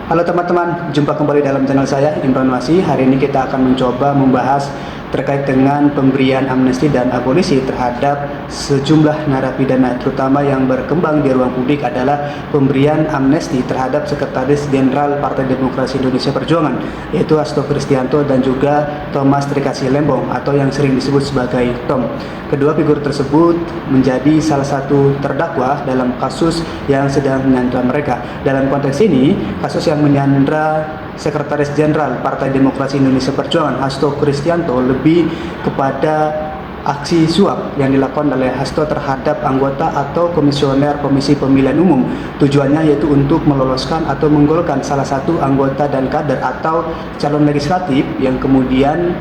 Halo teman-teman, jumpa kembali dalam channel saya, Imran Wasi. Hari ini kita akan mencoba membahas terkait dengan pemberian amnesti dan abolisi terhadap sejumlah narapidana, terutama yang berkembang di ruang publik adalah pemberian amnesti terhadap Sekretaris Jenderal Partai Demokrasi Indonesia Perjuangan, yaitu Hasto Kristianto dan juga Thomas Trikasih Lembong atau yang sering disebut sebagai Tom. Kedua figur tersebut menjadi salah satu terdakwa dalam kasus yang sedang menyandra mereka. Dalam konteks ini, kasus yang menyandra Sekretaris Jenderal Partai Demokrasi Indonesia Perjuangan Hasto Kristianto lebih kepada aksi suap yang dilakukan oleh Hasto terhadap anggota atau komisioner Komisi Pemilihan Umum. Tujuannya yaitu untuk meloloskan atau menggolkan salah satu anggota dan kader atau calon legislatif yang kemudian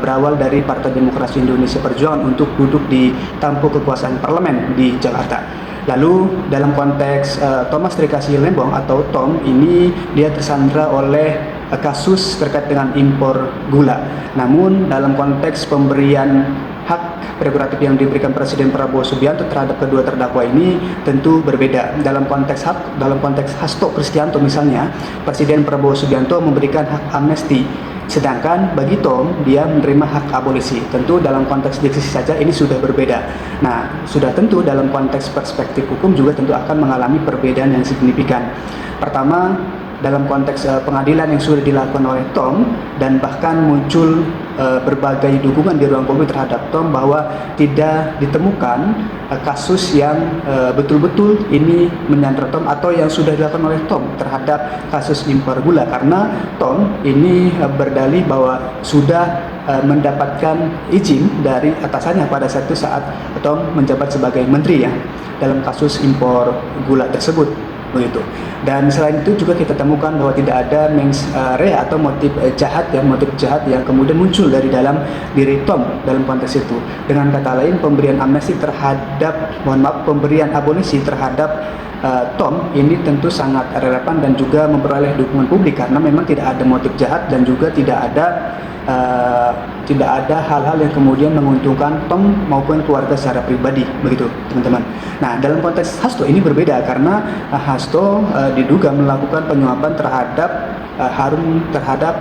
berawal dari Partai Demokrasi Indonesia Perjuangan untuk duduk di tampuk kekuasaan parlemen di Jakarta. Lalu dalam konteks Thomas Trikasih Lembong atau Tom ini, dia tersandra oleh kasus terkait dengan impor gula. Namun dalam konteks pemberian hak prerogatif yang diberikan Presiden Prabowo Subianto terhadap kedua terdakwa ini tentu berbeda. Dalam konteks Hasto Kristianto misalnya, Presiden Prabowo Subianto memberikan hak amnesti, sedangkan bagi Tom dia menerima hak abolisi. Tentu dalam konteks diksi saja ini sudah berbeda. Nah, sudah tentu dalam konteks perspektif hukum juga tentu akan mengalami perbedaan yang signifikan. Pertama, dalam konteks pengadilan yang sudah dilakukan oleh Tom, dan bahkan muncul berbagai dukungan di ruang publik terhadap Tom bahwa tidak ditemukan kasus yang betul-betul ini menyandra Tom atau yang sudah dilakukan oleh Tom terhadap kasus impor gula, karena Tom ini berdalih bahwa sudah mendapatkan izin dari atasannya pada satu saat Tom menjabat sebagai menteri ya dalam kasus impor gula tersebut. Begitu. Dan selain itu juga kita temukan bahwa tidak ada mens rea atau motif jahat yang kemudian muncul dari dalam diri Tom dalam konteks itu. Dengan kata lain, pemberian amnesti pemberian abolisi terhadap Tom ini tentu sangat relevan dan juga memperoleh dukungan publik karena memang tidak ada motif jahat dan juga tidak ada hal-hal yang kemudian menguntungkan Tom maupun keluarga secara pribadi, begitu teman-teman. Nah, dalam konteks Hasto ini berbeda karena Hasto diduga melakukan penyuapan terhadap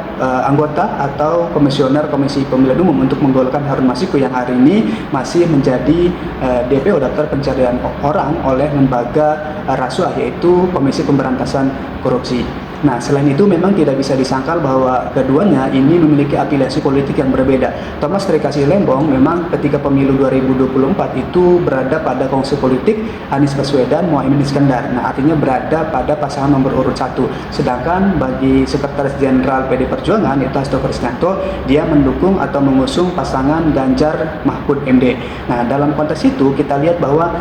anggota atau komisioner Komisi Pemilihan Umum untuk menggolkan Harun Masiku yang hari ini masih menjadi DPO daftar pencarian orang oleh lembaga rasuah, yaitu Komisi Pemberantasan Korupsi. Nah, selain itu memang tidak bisa disangkal bahwa keduanya ini memiliki afiliasi politik yang berbeda. Thomas Trikasih Lembong memang ketika pemilu 2024 itu berada pada kongsi politik Anies Baswedan, Mohaimin Iskandar. Nah, artinya berada pada pasangan nomor urut 1. Sedangkan bagi Sekretaris Jenderal PD Perjuangan yaitu Hasto Kristianto, dia mendukung atau mengusung pasangan Ganjar Mahfud MD. Nah, dalam konteks itu kita lihat bahwa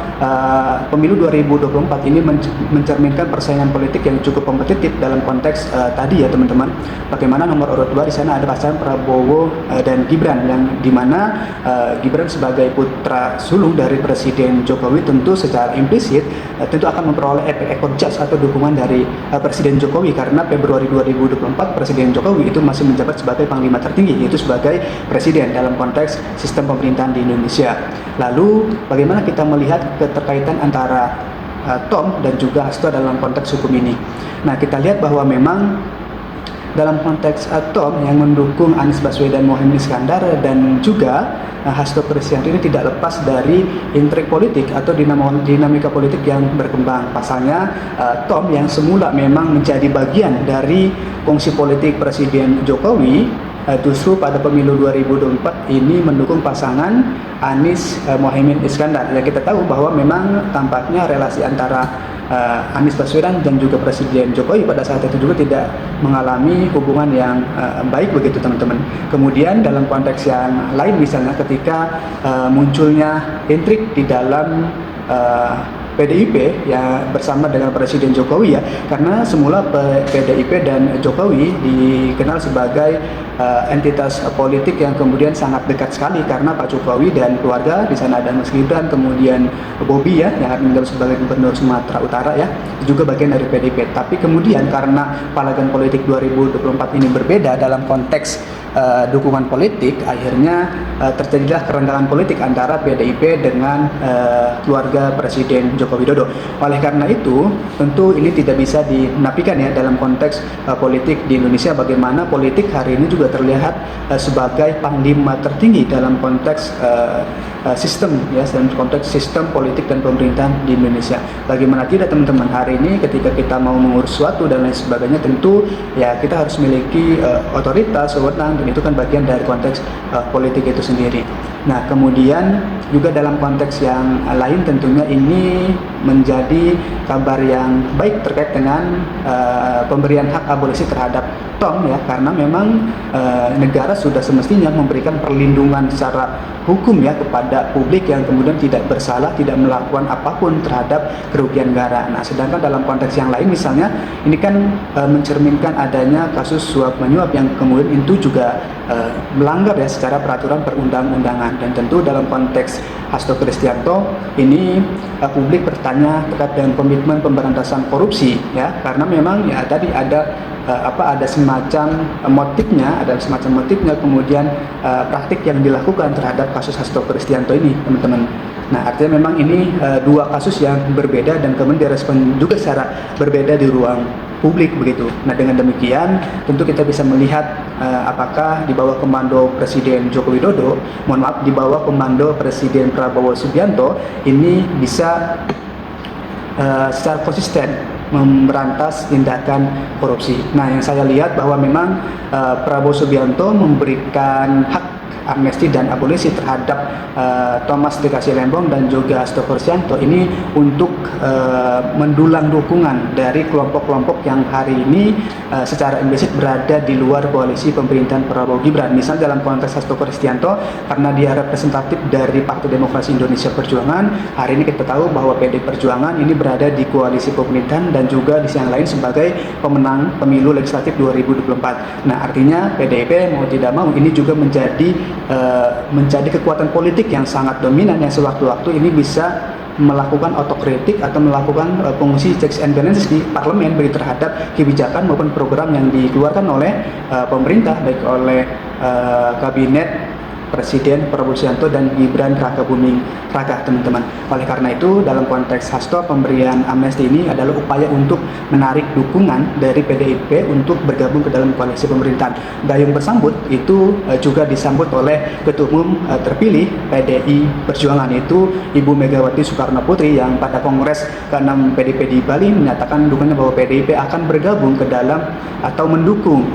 pemilu 2024 ini mencerminkan persaingan politik yang cukup kompetitif dalam konteks tadi ya teman-teman. Bagaimana nomor urut 2 di sana ada pasangan Prabowo dan Gibran, yang dimana Gibran sebagai putra sulung dari Presiden Jokowi tentu secara implisit tentu akan memperoleh efek ekor jas atau dukungan dari Presiden Jokowi, karena Februari 2024 Presiden Jokowi itu masih menjabat sebagai panglima tertinggi, yaitu sebagai presiden dalam konteks sistem pemerintahan di Indonesia. Lalu bagaimana kita melihat keterkaitan antara Tom dan juga Hasto dalam konteks hukum ini? Nah, kita lihat bahwa memang dalam konteks Tom yang mendukung Anies Baswedan, Mohaimin Iskandar dan juga Hasto Kristianto ini tidak lepas dari intrik politik atau dinamika politik yang berkembang. Pasalnya Tom yang semula memang menjadi bagian dari kongsi politik Presiden Jokowi, justru pada pemilu 2024 ini mendukung pasangan Anies Mohaimin Iskandar. Ya, kita tahu bahwa memang tampaknya relasi antara Anies Baswedan dan juga Presiden Jokowi pada saat itu juga tidak mengalami hubungan yang baik, begitu teman-teman. Kemudian dalam konteks yang lain misalnya ketika munculnya intrik di dalam PDIP ya bersama dengan Presiden Jokowi ya, karena semula PDIP dan Jokowi dikenal sebagai entitas politik yang kemudian sangat dekat sekali karena Pak Jokowi dan keluarga, di sana ada Mas Gibran, kemudian Bobi ya yang akan menjabat sebagai Gubernur Sumatera Utara ya, juga bagian dari PDIP. Tapi kemudian karena palagan politik 2024 ini berbeda dalam konteks dukungan politik, akhirnya terjadilah kerenggangan politik antara PDIP dengan keluarga Presiden Joko Widodo. Oleh karena itu, tentu ini tidak bisa dinafikan ya dalam konteks politik di Indonesia, bagaimana politik hari ini juga terlihat sebagai panglima tertinggi dalam konteks sistem ya, dalam konteks sistem politik dan pemerintahan di Indonesia. Bagaimana tidak teman-teman, hari ini ketika kita mau mengurus sesuatu dan lain sebagainya, tentu ya kita harus memiliki otoritas, wewenang, dan itu kan bagian dari konteks politik itu sendiri. Nah, kemudian juga dalam konteks yang lain tentunya ini menjadi kabar yang baik terkait dengan pemberian hak abolisi terhadap Tom ya, karena memang negara sudah semestinya memberikan perlindungan secara hukum ya kepada publik yang kemudian tidak bersalah, tidak melakukan apapun terhadap kerugian negara. Nah, sedangkan dalam konteks yang lain misalnya ini kan mencerminkan adanya kasus suap menyuap yang kemudian itu juga melanggar ya secara peraturan perundang-undangan. Dan tentu dalam konteks Hasto Kristianto ini publik bertanya terkait dengan komitmen pemberantasan korupsi ya, karena memang ya tadi ada semacam motifnya, kemudian praktik yang dilakukan terhadap kasus Hasto Kristianto ini, teman-teman. Nah, artinya memang ini dua kasus yang berbeda dan kemudian direspon juga secara berbeda di ruang publik begitu. Nah, dengan demikian tentu kita bisa melihat apakah di bawah komando Presiden Joko Widodo, di bawah komando Presiden Prabowo Subianto ini bisa secara konsisten memberantas tindakan korupsi. Nah, yang saya lihat bahwa memang Prabowo Subianto memberikan hak amnesti dan abolisi terhadap Thomas Dikasih Lembong dan juga Hasto Kristianto ini untuk mendulang dukungan dari kelompok-kelompok yang hari ini secara implisit berada di luar koalisi pemerintahan Prabowo Gibran. Misalnya dalam konteks Hasto Kristianto, karena dia representatif dari Partai Demokrasi Indonesia Perjuangan, hari ini kita tahu bahwa PD Perjuangan ini berada di koalisi pemerintahan dan juga di sisi yang lain sebagai pemenang pemilu legislatif 2024. Nah, artinya PDIP mau tidak mau ini juga menjadi kekuatan politik yang sangat dominan yang sewaktu-waktu ini bisa melakukan otokritik atau melakukan fungsi checks and balances di parlemen begitu terhadap kebijakan maupun program yang dikeluarkan oleh pemerintah, baik oleh kabinet Presiden Prabowo Subianto dan Gibran Raka Buming Raka, teman-teman. Oleh karena itu, dalam konteks Hasto, pemberian amnesti ini adalah upaya untuk menarik dukungan dari PDIP untuk bergabung ke dalam koalisi pemerintahan. Gayung bersambut itu juga disambut oleh Ketua Umum terpilih PDI Perjuangan, itu Ibu Megawati Soekarno Putri, yang pada Kongres ke-6 PDIP di Bali menyatakan dukungannya bahwa PDIP akan bergabung ke dalam atau mendukung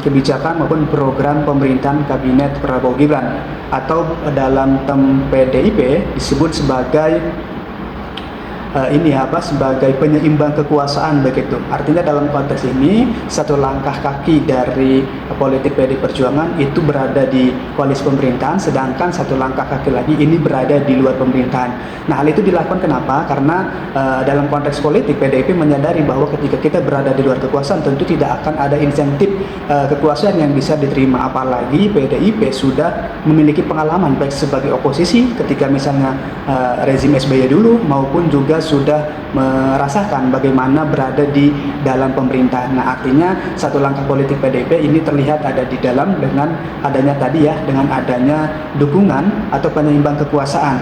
kebijakan maupun program pemerintahan Kabinet Prabowo Gibran, atau dalam term PDIP disebut sebagai sebagai penyeimbang kekuasaan begitu. Artinya dalam konteks ini satu langkah kaki dari politik PD Perjuangan itu berada di koalisi pemerintahan, sedangkan satu langkah kaki lagi ini berada di luar pemerintahan. Nah, hal itu dilakukan kenapa? Karena dalam konteks politik PDIP menyadari bahwa ketika kita berada di luar kekuasaan tentu tidak akan ada insentif kekuasaan yang bisa diterima, apalagi PDIP sudah memiliki pengalaman baik sebagai oposisi ketika misalnya rezim SBY dulu, maupun juga sudah merasakan bagaimana berada di dalam pemerintah. Nah, artinya satu langkah politik PDIP ini terlihat ada di dalam dengan adanya dukungan atau penyeimbang kekuasaan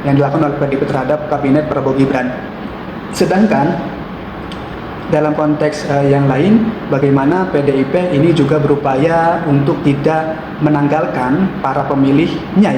yang dilakukan oleh PDIP terhadap Kabinet Prabowo Gibran. Sedangkan dalam konteks yang lain, bagaimana PDIP ini juga berupaya untuk tidak menanggalkan para pemilihnya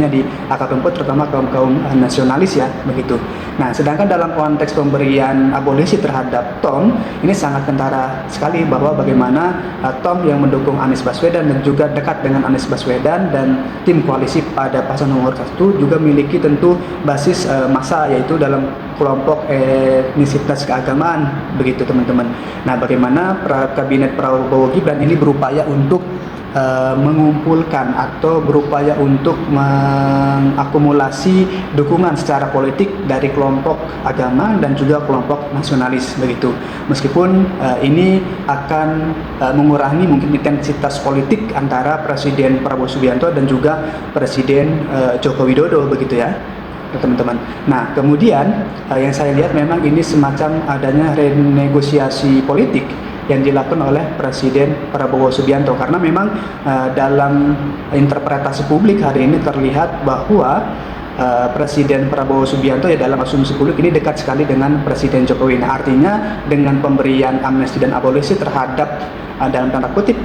di akar rumput, terutama kaum nasionalis ya begitu. Nah, sedangkan dalam konteks pemberian abolisi terhadap Tom ini sangat kentara sekali bahwa bagaimana Tom yang mendukung Anies Baswedan dan juga dekat dengan Anies Baswedan dan tim koalisi pada pasangan nomor 1 juga memiliki tentu basis massa, yaitu dalam kelompok etnisitas keagamaan begitu, teman-teman. Nah, bagaimana Kabinet Prabowo Gibran ini berupaya untuk mengumpulkan atau berupaya untuk mengakumulasi dukungan secara politik dari kelompok agama dan juga kelompok nasionalis begitu. Meskipun ini akan mengurangi mungkin intensitas politik antara Presiden Prabowo Subianto dan juga Presiden Joko Widodo begitu ya, teman-teman. Nah, kemudian yang saya lihat memang ini semacam adanya renegosiasi politik yang dilakukan oleh Presiden Prabowo Subianto, karena memang dalam interpretasi publik hari ini terlihat bahwa Presiden Prabowo Subianto ya dalam asumsi publik ini dekat sekali dengan Presiden Jokowi. Nah, artinya dengan pemberian amnesti dan abolisi terhadap dalam tanda kutip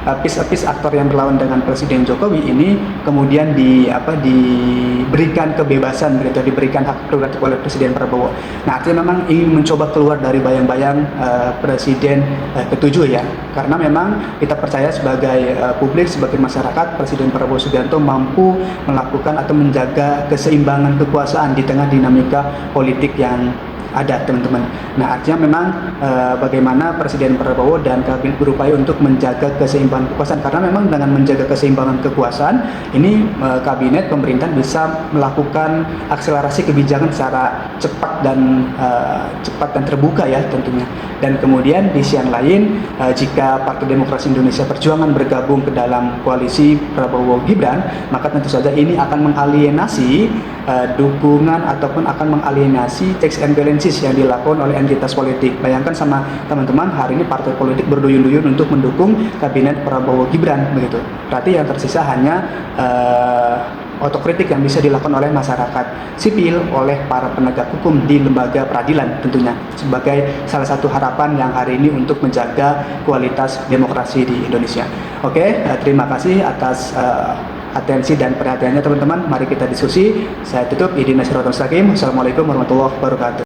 artis aktor yang berlawan dengan Presiden Jokowi ini kemudian diberikan kebebasan begitu, diberikan hak prerogatif oleh Presiden Prabowo. Nah, artinya memang ingin mencoba keluar dari bayang-bayang Presiden ketujuh ya, karena memang kita percaya sebagai publik, sebagai masyarakat, Presiden Prabowo Subianto mampu melakukan atau menjaga keseimbangan kekuasaan di tengah dinamika politik yang ada, teman-teman. Nah, artinya memang bagaimana Presiden Prabowo dan kabinet berupaya untuk menjaga keseimbangan kekuasaan, karena memang dengan menjaga keseimbangan kekuasaan ini kabinet pemerintahan bisa melakukan akselerasi kebijakan secara cepat dan terbuka ya tentunya. Dan kemudian di sisi yang lain, jika Partai Demokrasi Indonesia Perjuangan bergabung ke dalam koalisi Prabowo Gibran, maka tentu saja ini akan mengalienasi dukungan ataupun akan mengalienasi checks and balances yang dilakukan oleh entitas politik. Bayangkan sama teman-teman, hari ini partai politik berduyun-duyun untuk mendukung kabinet Prabowo Gibran begitu. Berarti yang tersisa hanya otokritik yang bisa dilakukan oleh masyarakat sipil, oleh para penegak hukum di lembaga peradilan tentunya, sebagai salah satu harapan yang hari ini untuk menjaga kualitas demokrasi di Indonesia. Oke, terima kasih atas atensi dan perhatiannya teman-teman. Mari kita diskusi. Saya tutup. Idina Siratul Mustaqim. Assalamualaikum warahmatullahi wabarakatuh.